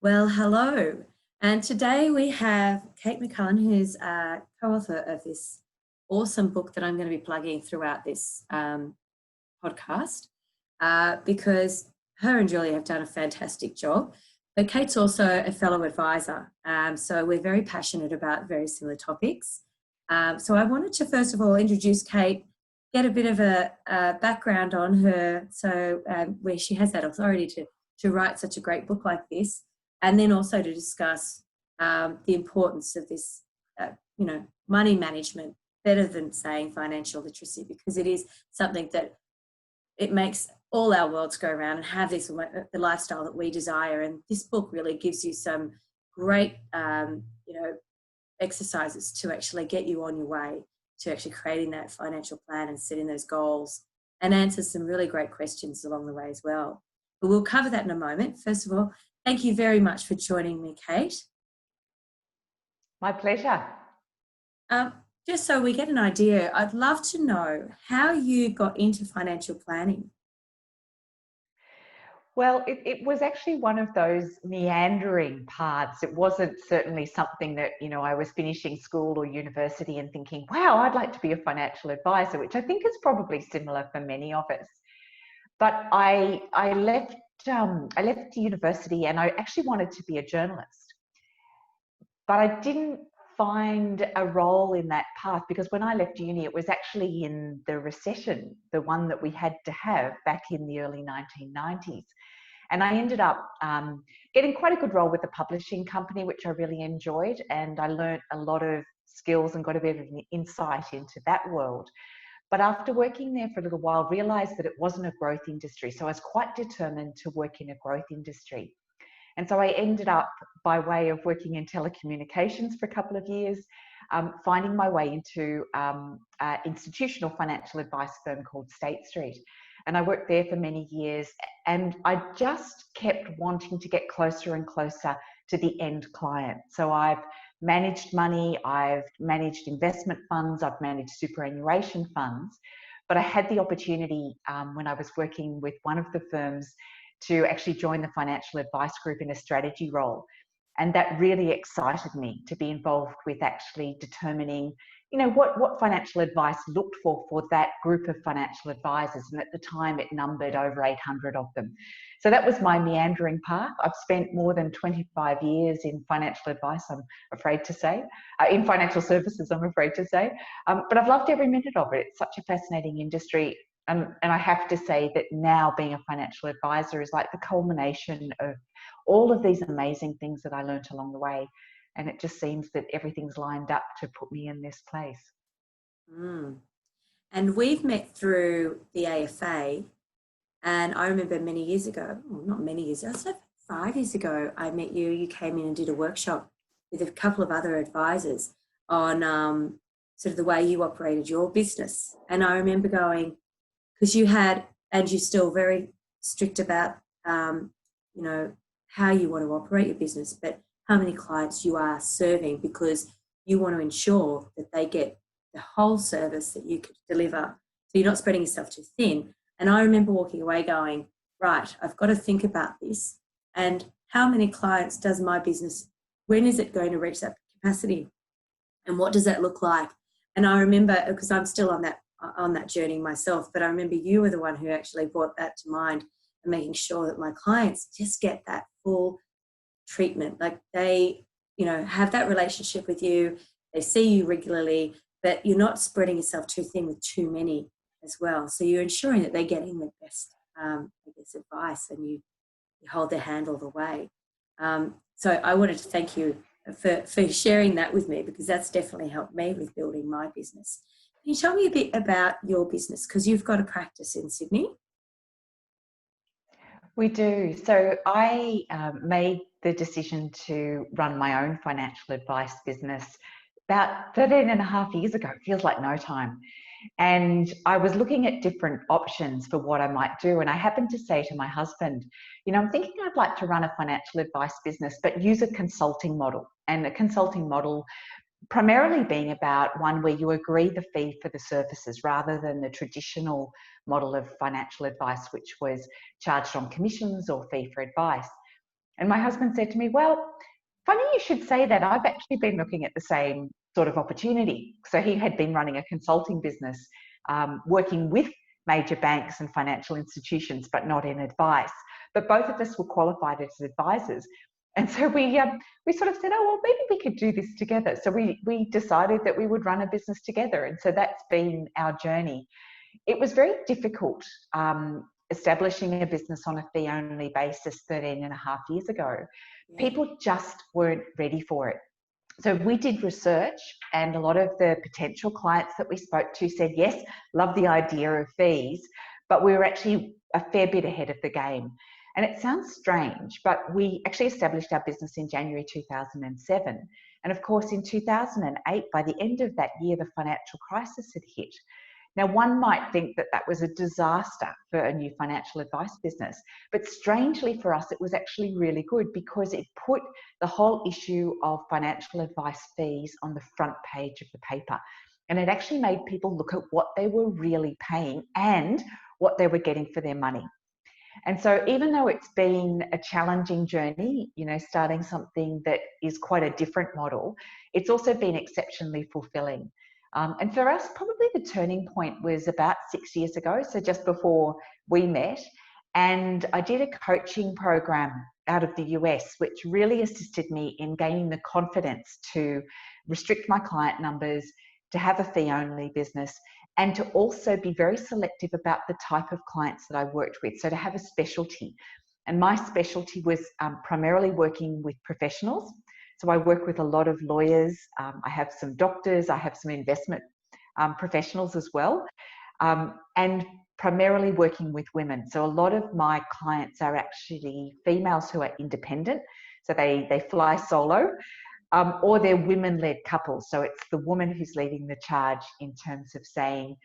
Well, hello. And today we have Kate McCallum, who's a co-author of this awesome book that I'm going to be plugging throughout this podcast because her and Julie have done a fantastic job. But Kate's also a fellow advisor. So we're very passionate about very similar topics. So I wanted to, first of all, introduce Kate, get a bit of a background on her, so where she has that authority to write such a great book like this, and then also to discuss the importance of this, money management, better than saying financial literacy, because it is something that it makes all our worlds go around and have this, the lifestyle that we desire. And this book really gives you some great, exercises to actually get you on your way to actually creating that financial plan and setting those goals, and answers some really great questions along the way as well. But we'll cover that in a moment. First of all, thank you very much for joining me, Kate. My pleasure. Just so we get an idea, I'd love to know how you got into financial planning. Well, it was actually one of those meandering paths. It wasn't certainly something that, I was finishing school or university and thinking, wow, I'd like to be a financial advisor, which I think is probably similar for many of us. But I left university and I actually wanted to be a journalist. But I didn't find a role in that path, because when I left uni, it was actually in the recession, the one that we had to have back in the early 1990s. And I ended up getting quite a good role with a publishing company, which I really enjoyed. And I learned a lot of skills and got a bit of an insight into that world. But after working there for a little while, realized that it wasn't a growth industry. So I was quite determined to work in a growth industry. And so I ended up, by way of working in telecommunications for a couple of years, finding my way into an institutional financial advice firm called State Street. And I worked there for many years, and I just kept wanting to get closer and closer to the end client. So I've managed money, I've managed investment funds, I've managed superannuation funds, but I had the opportunity when I was working with one of the firms to actually join the financial advice group in a strategy role. And that really excited me, to be involved with actually determining, what financial advice looked for that group of financial advisors. And at the time it numbered over 800 of them. So that was my meandering path. I've spent more than 25 years in financial advice, I'm afraid to say, in financial services, I'm afraid to say. But I've loved every minute of it. It's such a fascinating industry. And I have to say that now being a financial advisor is like the culmination of all of these amazing things that I learned along the way. And it just seems that everything's lined up to put me in this place. And we've met through the AFA. And I remember many years ago, well, not many years ago, so 5 years ago, I met you. You came in and did a workshop with a couple of other advisors on sort of the way you operated your business. And I remember going, because you had, and you're still very strict about, how you want to operate your business, but how many clients you are serving, because you want to ensure that they get the whole service that you could deliver. So you're not spreading yourself too thin. And I remember walking away going, right, I've got to think about this. And how many clients does my business, when is it going to reach that capacity? And what does that look like? And I remember, because I'm still on that journey myself, but I remember you were the one who actually brought that to mind, and making sure that my clients just get that full treatment. Like they, have that relationship with you, they see you regularly, but you're not spreading yourself too thin with too many as well. So you're ensuring that they're getting the best, advice, and you hold their hand all the way. So I wanted to thank you for sharing that with me, because that's definitely helped me with building my business. Can you tell me a bit about your business? Because you've got a practice in Sydney. We do. So I made the decision to run my own financial advice business about 13 and a half years ago. It feels like no time. And I was looking at different options for what I might do. And I happened to say to my husband, I'm thinking I'd like to run a financial advice business, but use a consulting model. And a consulting model primarily being about one where you agree the fee for the services, rather than the traditional model of financial advice, which was charged on commissions or fee for advice. And my husband said to me, well, funny you should say that. I've actually been looking at the same sort of opportunity. So he had been running a consulting business, working with major banks and financial institutions, but not in advice. But both of us were qualified as advisors. And so we sort of said, oh, well, maybe we could do this together. So we decided that we would run a business together. And so that's been our journey. It was very difficult establishing a business on a fee-only basis 13 and a half years ago. Yeah. People just weren't ready for it. So we did research, and a lot of the potential clients that we spoke to said, yes, love the idea of fees, but we were actually a fair bit ahead of the game. And it sounds strange, but we actually established our business in January 2007. And of course, in 2008, by the end of that year, the financial crisis had hit. Now, one might think that that was a disaster for a new financial advice business, but strangely for us, it was actually really good because it put the whole issue of financial advice fees on the front page of the paper. And it actually made people look at what they were really paying and what they were getting for their money. And so even though it's been a challenging journey, you know, starting something that is quite a different model, it's also been exceptionally fulfilling. And for us, probably the turning point was about 6 years ago, so just before we met. And I did a coaching program out of the US, which really assisted me in gaining the confidence to restrict my client numbers, to have a fee-only business, and to also be very selective about the type of clients that I worked with. So to have a specialty. And my specialty was primarily working with professionals. So I work with a lot of lawyers. I have some doctors. I have some investment professionals as well. And primarily working with women. So a lot of my clients are actually females who are independent. So they fly solo. Or they're women-led couples. So it's the woman who's leading the charge in terms of saying,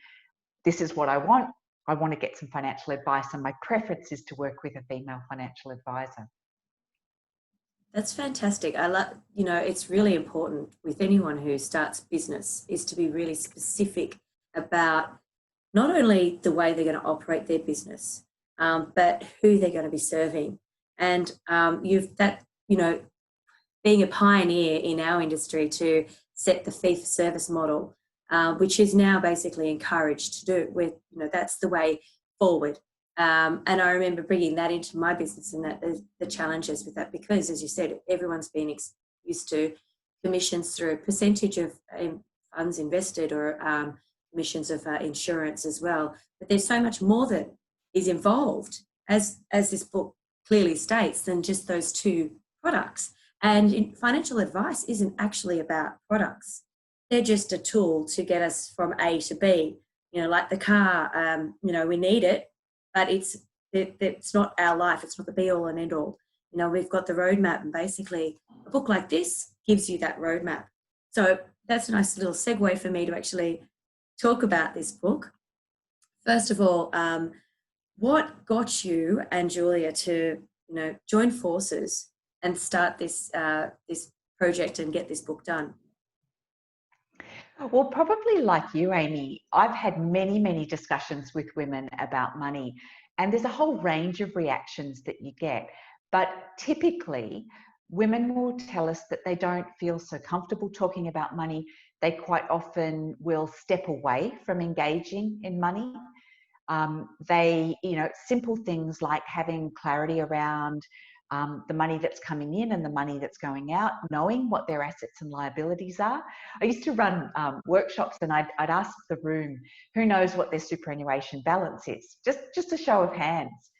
this is what I want. I want to get some financial advice, and my preference is to work with a female financial advisor. That's fantastic. I love, you know, it's really important with anyone who starts business is to be really specific about not only the way they're going to operate their business, but who they're going to be serving. And being a pioneer in our industry to set the fee for service model, which is now basically encouraged to do. With, you know, that's the way forward. And I remember bringing that into my business and that the challenges with that, because, as you said, everyone's been used to commissions through a percentage of funds invested or commissions of insurance as well. But there's so much more that is involved, as this book clearly states, than just those two products. And financial advice isn't actually about products. They're just a tool to get us from A to B. You know, like the car, we need it, but it's not our life. It's not the be all and end all. You know, we've got the roadmap, and basically a book like this gives you that roadmap. So that's a nice little segue for me to actually talk about this book. First of all, what got you and Julia to, join forces and start this project and get this book done? Well, probably like you, Amy, I've had many, many discussions with women about money, and there's a whole range of reactions that you get. But typically, women will tell us that they don't feel so comfortable talking about money. They quite often will step away from engaging in money. Simple things like having clarity around the money that's coming in and the money that's going out, knowing what their assets and liabilities are. I used to run workshops, and I'd ask the room, who knows what their superannuation balance is? Just a show of hands.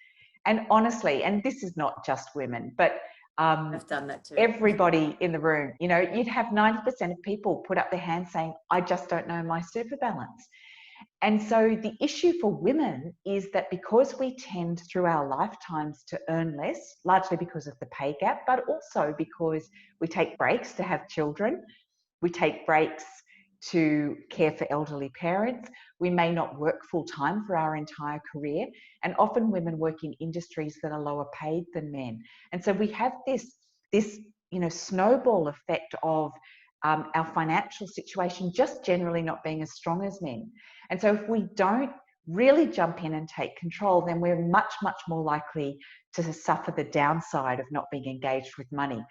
And honestly, and this is not just women, but I've done that too. Everybody in the room, you'd have 90% of people put up their hands saying, I just don't know my super balance. And so the issue for women is that because we tend through our lifetimes to earn less, largely because of the pay gap, but also because we take breaks to have children, we take breaks to care for elderly parents, we may not work full time for our entire career, and often women work in industries that are lower paid than men. And so we have this snowball effect of our financial situation just generally not being as strong as men. And so if we don't really jump in and take control, then we're much, much more likely to suffer the downside of not being engaged with money.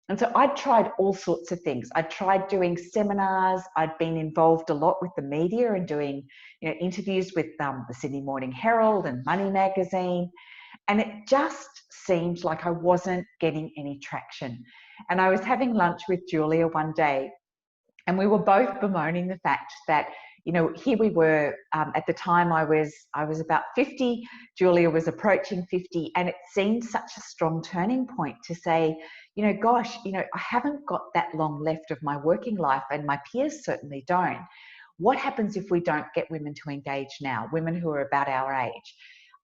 And so I'd tried all sorts of things. I'd tried doing seminars. I'd been involved a lot with the media and doing, interviews with the Sydney Morning Herald and Money Magazine. And it just seemed like I wasn't getting any traction. And I was having lunch with Julia one day, and we were both bemoaning the fact that, here we were, at the time I was about 50, Julia was approaching 50, and it seemed such a strong turning point to say, gosh, I haven't got that long left of my working life, and my peers certainly don't. What happens if we don't get women to engage now, women who are about our age?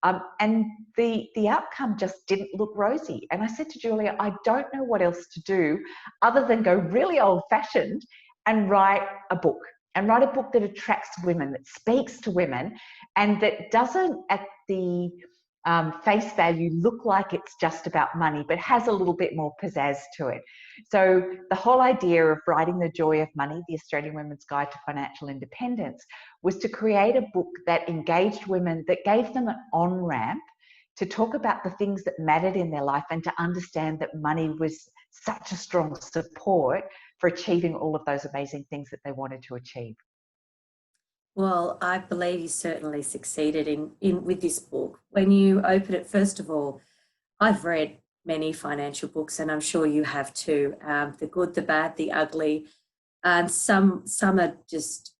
And the outcome just didn't look rosy. And I said to Julia, I don't know what else to do other than go really old-fashioned and write a book that attracts women, that speaks to women, and that doesn't at the face value look like it's just about money, but has a little bit more pizzazz to it. So the whole idea of writing The Joy of Money, the Australian Women's Guide to Financial Independence, was to create a book that engaged women, that gave them an on-ramp to talk about the things that mattered in their life and to understand that money was such a strong support for achieving all of those amazing things that they wanted to achieve. Well, I believe you certainly succeeded in with this book. When you open it, first of all, I've read many financial books, and I'm sure you have too. The good, the bad, the ugly, and some are just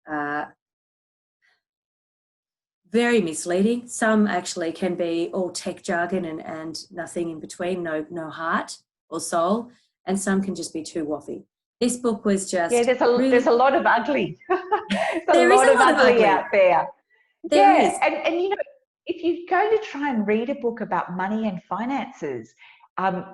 very misleading. Some actually can be all tech jargon and nothing in between, no heart or soul, and some can just be too waffy. This book was just there's a lot of ugly. There is a lot of ugly out there. There is. And if you're going to try and read a book about money and finances,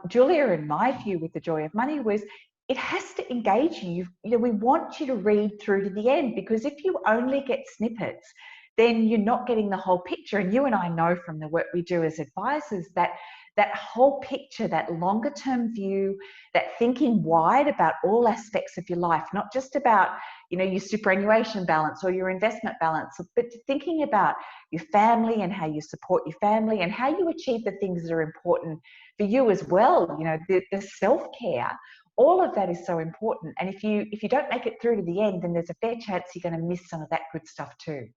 Julia, in my view, with The Joy of Money, was it has to engage you. We want you to read through to the end, because if you only get snippets, then you're not getting the whole picture. And you and I know from the work we do as advisors that that whole picture, that longer term view, that thinking wide about all aspects of your life, not just about, your superannuation balance or your investment balance, but thinking about your family and how you support your family and how you achieve the things that are important for you as well. The self-care, all of that is so important. And if you don't make it through to the end, then there's a fair chance you're going to miss some of that good stuff too.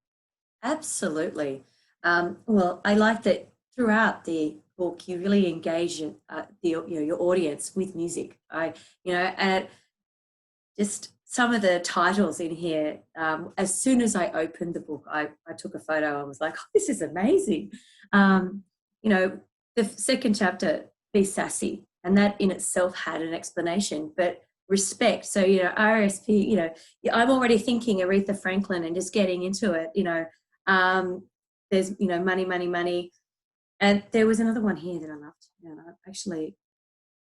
Absolutely. Well, I like that throughout the book you really engage your audience with music. And just some of the titles in here. As soon as I opened the book, I took a photo and was like, "Oh, this is amazing." The second chapter, "Be Sassy," and that in itself had an explanation, but respect. So RSP. I'm already thinking Aretha Franklin and just getting into it. There's money, and there was another one here that I loved. Actually,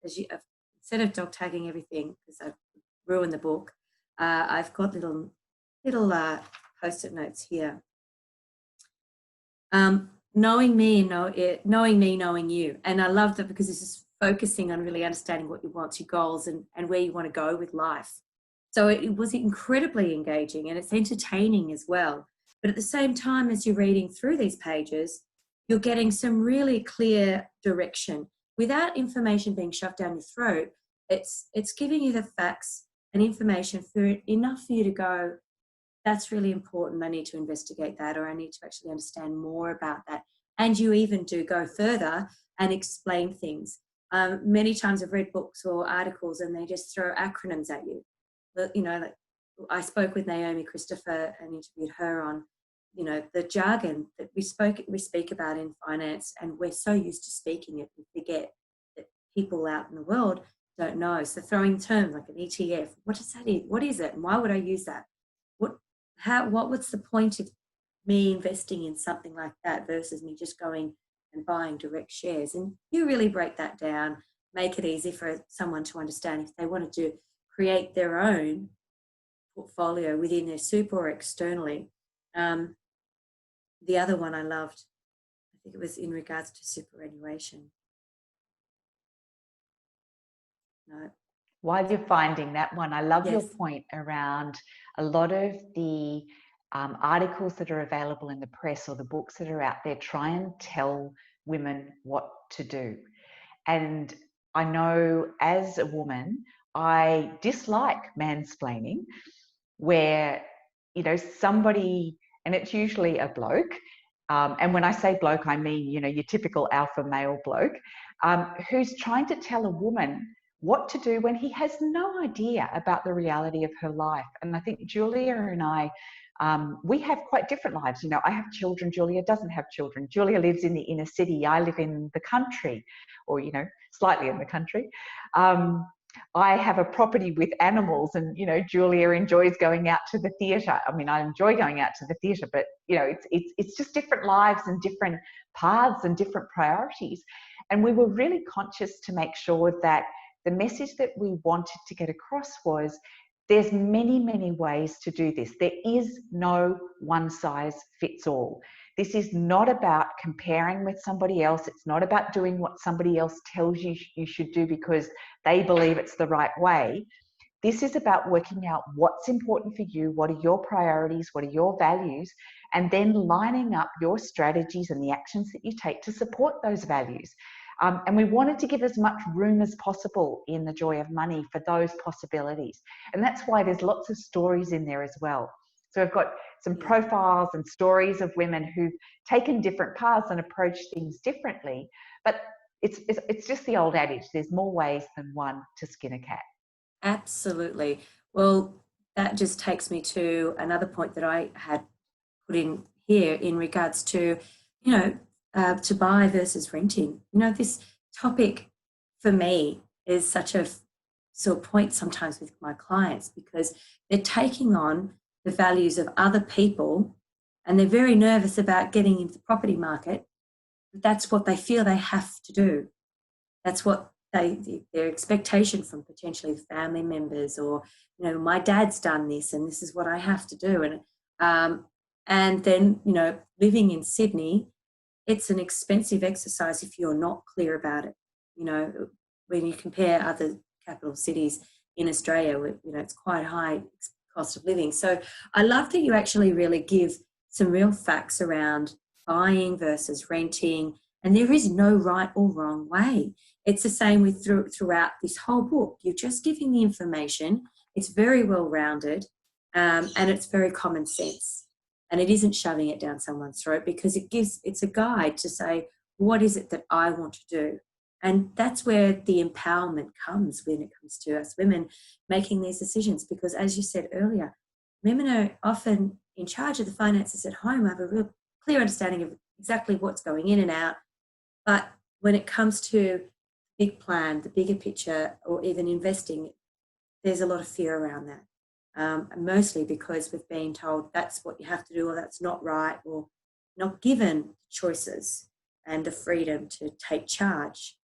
instead of dog tagging everything because I've ruined the book, I've got little post-it notes here. Knowing me, knowing you, and I love that because this is focusing on really understanding what you want, your goals, and where you want to go with life. So it was incredibly engaging, and it's entertaining as well. But at the same time as you're reading through these pages, you're getting some really clear direction without information being shoved down your throat. It's giving you the facts and information enough for you to go, that's really important. I need to investigate that, or I need to actually understand more about that. And you even do go further and explain things. Many times I've read books or articles and they just throw acronyms at you. Like I spoke with Naomi Christopher and interviewed her on, the jargon that we speak about in finance, and we're so used to speaking it, we forget that people out in the world don't know. So throwing terms like an ETF, what does that mean? What is it? And why would I use that? What's the point of me investing in something like that versus me just going and buying direct shares? And you really break that down, make it easy for someone to understand if they wanted to create their own portfolio within their super or externally. The other one I loved, I think it was in regards to superannuation. No. While you're finding that one, I love Yes. your point around a lot of the articles that are available in the press or the books that are out there try and tell women what to do. And I know as a woman, I dislike mansplaining, where, somebody, and it's usually a bloke, and when I say bloke, I mean, your typical alpha male bloke, who's trying to tell a woman what to do when he has no idea about the reality of her life. And I think Julia and I, we have quite different lives. I have children, Julia doesn't have children. Julia lives in the inner city, I live in the country, or, slightly in the country. I have a property with animals, and Julia enjoys going out to the theatre. I mean, I enjoy going out to the theatre, but it's just different lives and different paths and different priorities. And we were really conscious to make sure that the message that we wanted to get across was there's many, many ways to do this. There is no one size fits all. This is not about comparing with somebody else. It's not about doing what somebody else tells you you should do because they believe it's the right way. This is about working out what's important for you, what are your priorities, what are your values, and then lining up your strategies and the actions that you take to support those values. And we wanted to give as much room as possible in The Joy of Money for those possibilities. And that's why there's lots of stories in there as well. So I've got some profiles and stories of women who've taken different paths and approached things differently. But it's just the old adage, there's more ways than one to skin a cat. Absolutely. Well, that just takes me to another point that I had put in here in regards to, to buy versus renting. This topic for me is such a sore point sometimes with my clients because they're taking on the values of other people and they're very nervous about getting into the property market. But that's what they feel they have to do. That's what their expectation from potentially family members or, my dad's done this and this is what I have to do. And then, living in Sydney, it's an expensive exercise if you're not clear about it. When you compare other capital cities in Australia, it's quite high cost of living. So I love that you actually really give some real facts around buying versus renting, and there is no right or wrong way. It's the same with throughout this whole book. You're just giving the information. It's very well rounded, and it's very common sense. And it isn't shoving it down someone's throat because it's a guide to say, what is it that I want to do? And that's where the empowerment comes when it comes to us women making these decisions. Because as you said earlier, women are often in charge of the finances at home, have a real clear understanding of exactly what's going in and out. But when it comes to big plan, the bigger picture, or even investing, there's a lot of fear around that. Mostly because we've been told that's what you have to do or that's not right, or not given choices and the freedom to take charge.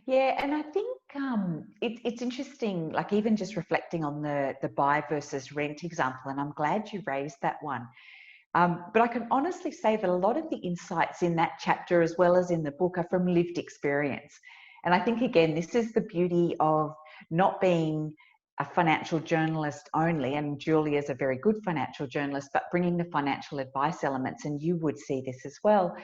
Yeah, and I think it's interesting, like even just reflecting on the buy versus rent example, and I'm glad you raised that one. But I can honestly say that a lot of the insights in that chapter, as well as in the book, are from lived experience. And I think, again, this is the beauty of not being a financial journalist only, and Julie is a very good financial journalist, but bringing the financial advice elements, and you would see this as well,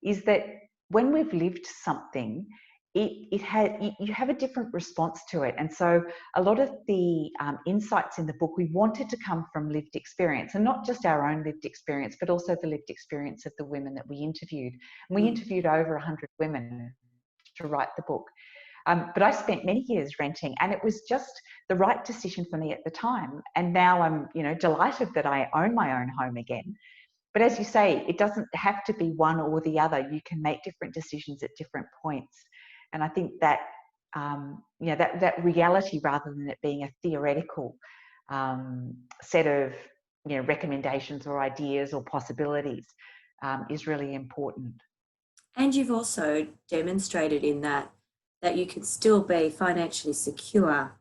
is that when we've lived something, you have a different response to it. And so a lot of the insights in the book, we wanted to come from lived experience, and not just our own lived experience, but also the lived experience of the women that we interviewed. And we interviewed over 100 women to write the book. But I spent many years renting, and it was just the right decision for me at the time. And now I'm, delighted that I own my own home again. But as you say, it doesn't have to be one or the other. You can make different decisions at different points. And I think that, that reality, rather than it being a theoretical set of, recommendations or ideas or possibilities, is really important. And you've also demonstrated in that you can still be financially secure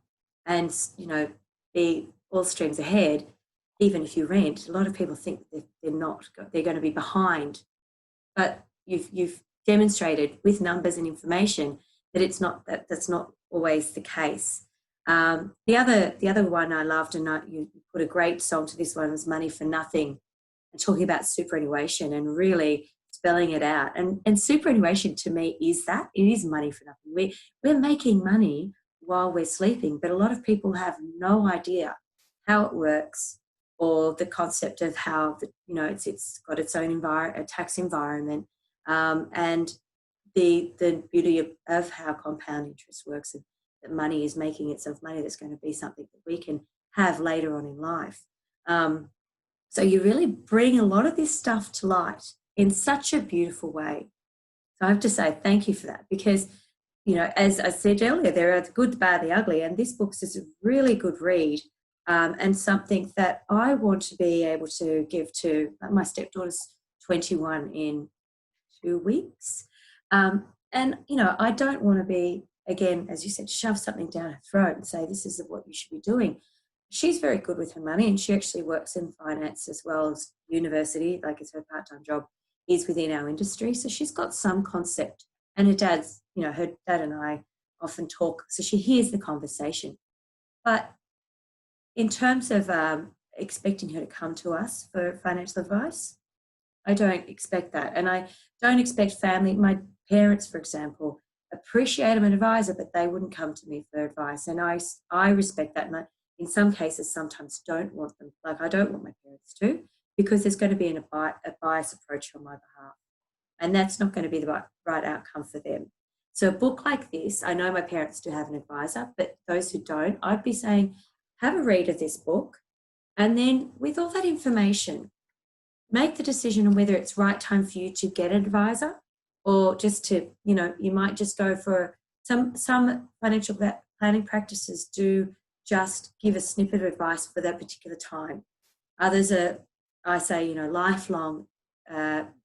and, be all streams ahead, even if you rent. A lot of people think that they're going to be behind. But you've demonstrated with numbers and information that that's not always the case. The other one I loved, and you put a great song to this one, was Money for Nothing, and talking about superannuation and really spelling it out. And superannuation to me is that. It is money for nothing. We're making money while we're sleeping, but a lot of people have no idea how it works, or the concept of how it's got its own tax environment, and the beauty of how compound interest works, and that money is making itself money that's going to be something that we can have later on in life. So you really bring a lot of this stuff to light in such a beautiful way. So I have to say thank you for that, because, as I said earlier, there are the good, the bad, the ugly, and this book is a really good read, and something that I want to be able to give to my stepdaughter's 21 in 2 weeks. And, I don't want to be, again, as you said, shove something down her throat and say, this is what you should be doing. She's very good with her money, and she actually works in finance as well as university, like it's her part-time job, is within our industry. So she's got some concept, and her dad and I often talk, so she hears the conversation. But in terms of expecting her to come to us for financial advice, I don't expect that. And I don't expect family. My parents, for example, appreciate I'm an advisor, but they wouldn't come to me for advice. And I respect that. And I, in some cases, sometimes don't want them. Like, I don't want my parents to, because there's going to be a bias approach on my behalf. And that's not going to be the right outcome for them. So a book like this, I know my parents do have an advisor, but those who don't, I'd be saying, have a read of this book. And then with all that information, make the decision on whether it's right time for you to get an advisor, or just to, you might just go for some financial planning practices do just give a snippet of advice for that particular time. Others are, I say, lifelong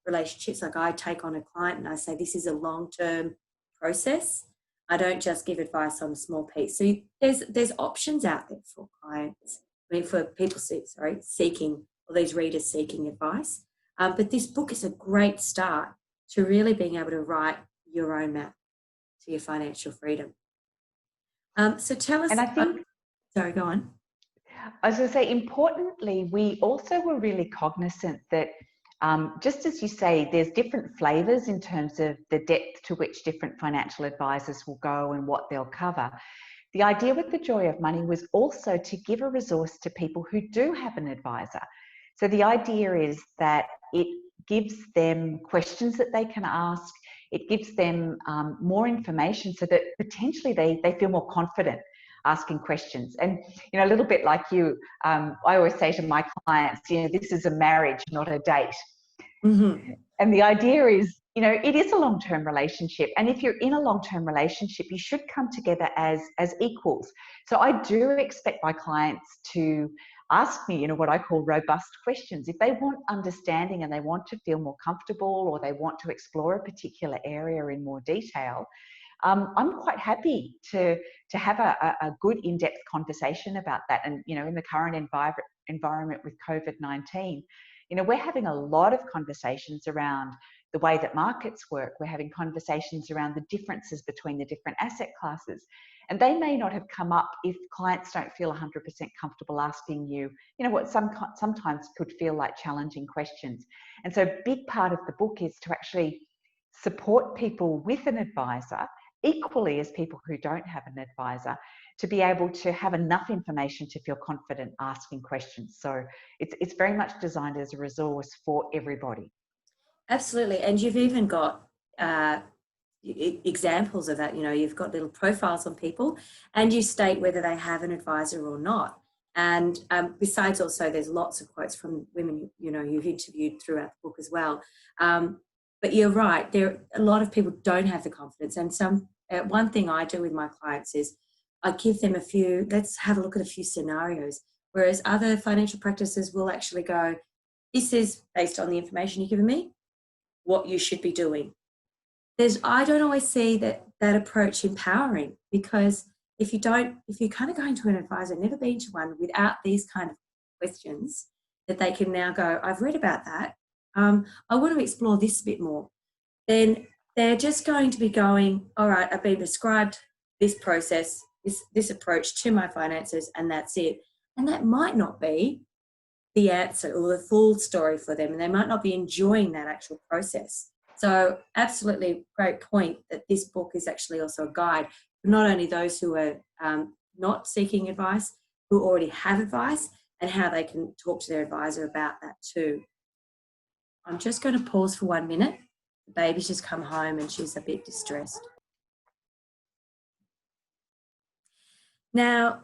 relationships. Like, I take on a client and I say, this is a long-term process. I don't just give advice on a small piece. So there's options out there for clients, for people seeking, or these readers seeking advice. But this book is a great start to really being able to write your own map to your financial freedom. So tell us. And I think, sorry, go on. I was going to say, importantly, we also were really cognizant that, just as you say, there's different flavours in terms of the depth to which different financial advisors will go and what they'll cover. The idea with The Joy of Money was also to give a resource to people who do have an advisor. So the idea is that it gives them questions that they can ask. It gives them more information, so that potentially they feel more confident asking questions. And, a little bit like you, I always say to my clients, this is a marriage, not a date. Mm-hmm. And the idea is, it is a long-term relationship. And if you're in a long-term relationship, you should come together as equals. So I do expect my clients to ask me, what I call robust questions. If they want understanding and they want to feel more comfortable, or they want to explore a particular area in more detail, I'm quite happy to have a good in-depth conversation about that. And, in the current environment with COVID-19, we're having a lot of conversations around the way that markets work. We're having conversations around the differences between the different asset classes. And they may not have come up if clients don't feel 100% comfortable asking you, what sometimes could feel like challenging questions. And so a big part of the book is to actually support people with an advisor, equally as people who don't have an advisor, to be able to have enough information to feel confident asking questions. So it's very much designed as a resource for everybody. Absolutely. And you've even got examples of that. You've got little profiles on people, and you state whether they have an advisor or not. And besides, also, there's lots of quotes from women, you've interviewed throughout the book as well. But you're right, a lot of people don't have the confidence. And one thing I do with my clients is I give them let's have a look at a few scenarios, whereas other financial practices will actually go, this is based on the information you've given me, what you should be doing. I don't always see that approach empowering, because if you're kind of going to an advisor, never been to one, without these kind of questions, that they can now go, I've read about that, I want to explore this a bit more, then they're just going to be going, all right, I've been prescribed this process, this approach to my finances, and that's it. And that might not be the answer or the full story for them, and they might not be enjoying that actual process. So absolutely great point that this book is actually also a guide for not only those who are not seeking advice, who already have advice, and how they can talk to their advisor about that too. I'm just going to pause for 1 minute. The baby's just come home and she's a bit distressed. Now,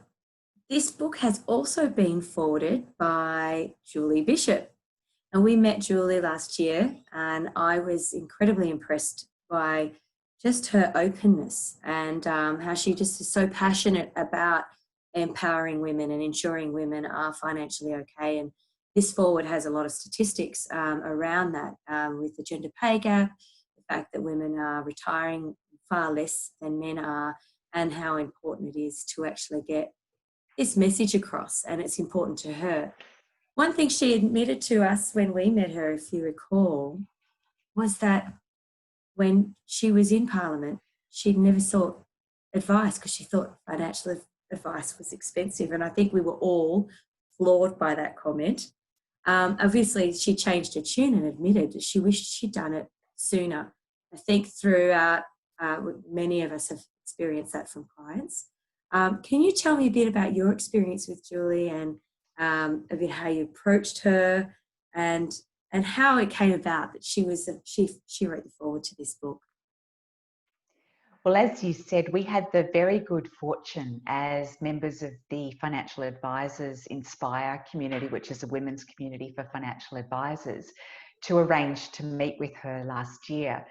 this book has also been forwarded by Julie Bishop. And we met Julie last year, and I was incredibly impressed by just her openness and how she just is so passionate about empowering women and ensuring women are financially okay. And this forward has a lot of statistics around that, with the gender pay gap, the fact that women are retiring far less than men are, and how important it is to actually get this message across, and it's important to her. One thing she admitted to us when we met her, if you recall, was that when she was in Parliament, she'd never sought advice because she thought financial advice was expensive. And I think we were all floored by that comment. Obviously, she changed her tune and admitted that she wished she'd done it sooner. I think throughout, many of us have experienced that from clients. Can you tell me a bit about your experience with Julie and a bit how you approached her and how it came about that she wrote the forward to this book? Well, as you said, we had the very good fortune as members of the Financial Advisors Inspire community, which is a women's community for financial advisors, to arrange to meet with her last year.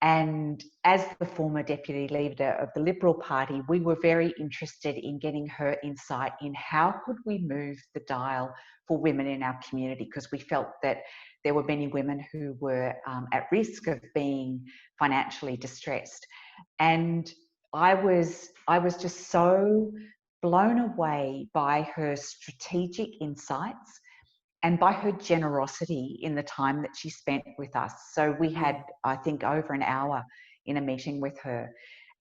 And as the former deputy leader of the Liberal Party, we were very interested in getting her insight in how could we move the dial for women in our community, because we felt that there were many women who were at risk of being financially distressed. And I was just so blown away by her strategic insights and by her generosity in the time that she spent with us. So we had, I think, over an hour in a meeting with her.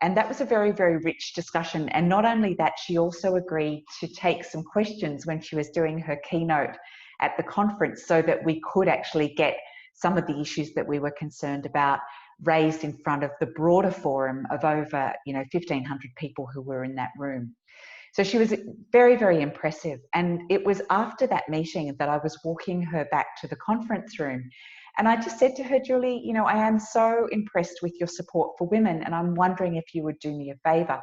And that was a very, very rich discussion. And not only that, she also agreed to take some questions when she was doing her keynote at the conference so that we could actually get some of the issues that we were concerned about raised in front of the broader forum of over 1,500 people who were in that room. So she was very, very impressive. And it was after that meeting that I was walking her back to the conference room. And I just said to her, Julie, I am so impressed with your support for women, and I'm wondering if you would do me a favour.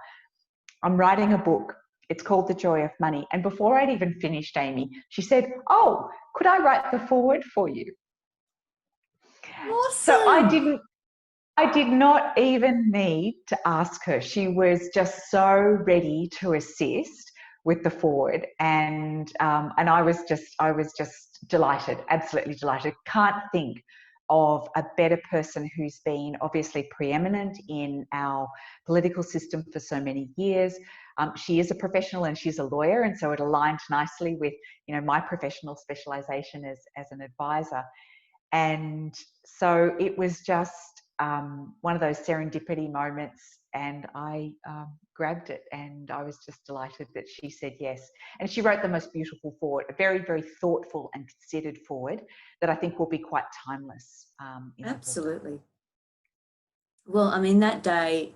I'm writing a book. It's called The Joy of Money. And before I'd even finished, Amy, she said, oh, could I write the foreword for you? Awesome. So I did not even need to ask her. She was just so ready to assist with the foreword, and I was just delighted, absolutely delighted. Can't think of a better person who's been obviously preeminent in our political system for so many years. She is a professional and she's a lawyer, and so it aligned nicely with my professional specialisation as an advisor. And so it was just one of those serendipity moments, and I grabbed it, and I was just delighted that she said yes. And she wrote the most beautiful foreword, a very, very thoughtful and considered foreword that I think will be quite timeless. Absolutely. Well, I mean, that day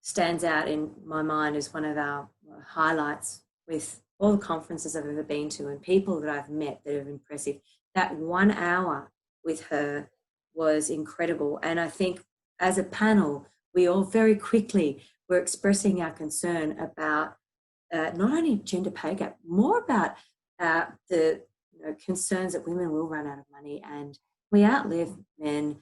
stands out in my mind as one of our highlights with all the conferences I've ever been to and people that I've met that are impressive. That 1 hour with her was incredible. And I think as a panel, we all very quickly were expressing our concern about not only gender pay gap, more about the concerns that women will run out of money and we outlive men.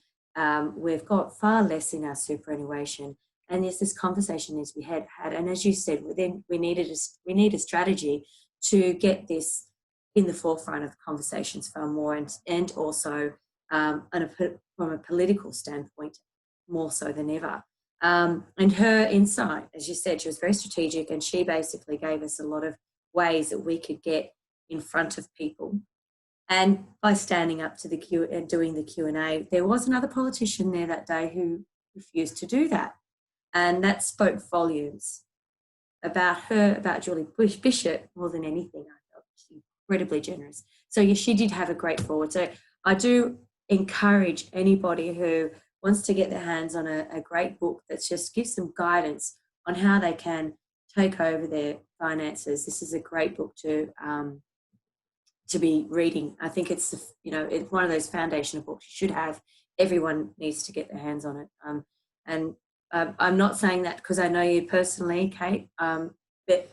We've got far less in our superannuation. And yes, this conversation needs to be had. And as you said, then we need a strategy to get this in the forefront of conversations far more, and also from a political standpoint, more so than ever. And her insight, as you said, she was very strategic, and she basically gave us a lot of ways that we could get in front of people. And by standing up to the Q and doing the Q&A, there was another politician there that day who refused to do that. And that spoke volumes. about Julie Bishop, more than anything, I felt she's incredibly generous. So yeah, she did have a great forward. So I do encourage anybody who wants to get their hands on a great book that just gives them guidance on how they can take over their finances. This is a great book to be reading. I think it's it's one of those foundational books you should have. Everyone needs to get their hands on it. And I'm not saying that because I know you personally, Kate. But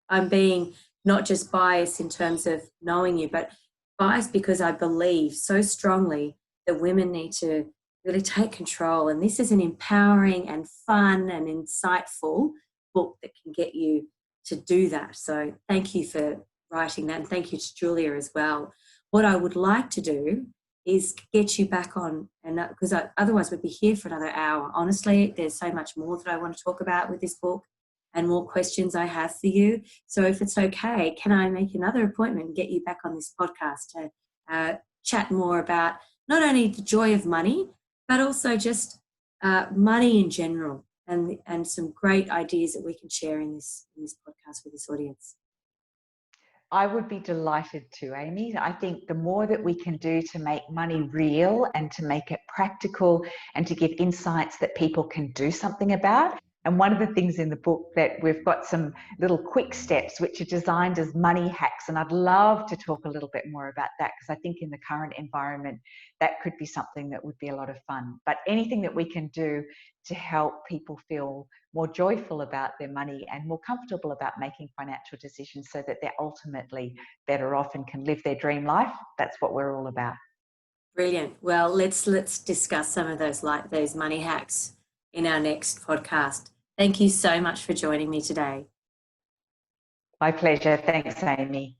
I'm being not just biased in terms of knowing you, but biased because I believe so strongly that women need to really take control. And this is an empowering and fun and insightful book that can get you to do that. So thank you for writing that, and thank you to Julia as well. What I would like to do is get you back on, and because otherwise we'd be here for another hour. Honestly, there's so much more that I want to talk about with this book and more questions I have for you. So if it's okay, can I make another appointment and get you back on this podcast to chat more about not only the joy of money, but also just money in general, and some great ideas that we can share in this podcast with this audience? I would be delighted to, Amy. I think the more that we can do to make money real and to make it practical and to give insights that people can do something about. And one of the things in the book that we've got some little quick steps which are designed as money hacks. And I'd love to talk a little bit more about that, because I think in the current environment, that could be something that would be a lot of fun. But anything that we can do to help people feel more joyful about their money and more comfortable about making financial decisions so that they're ultimately better off and can live their dream life, that's what we're all about. Brilliant. Well, let's discuss some of those money hacks in our next podcast. Thank you so much for joining me today. My pleasure. Thanks, Amy.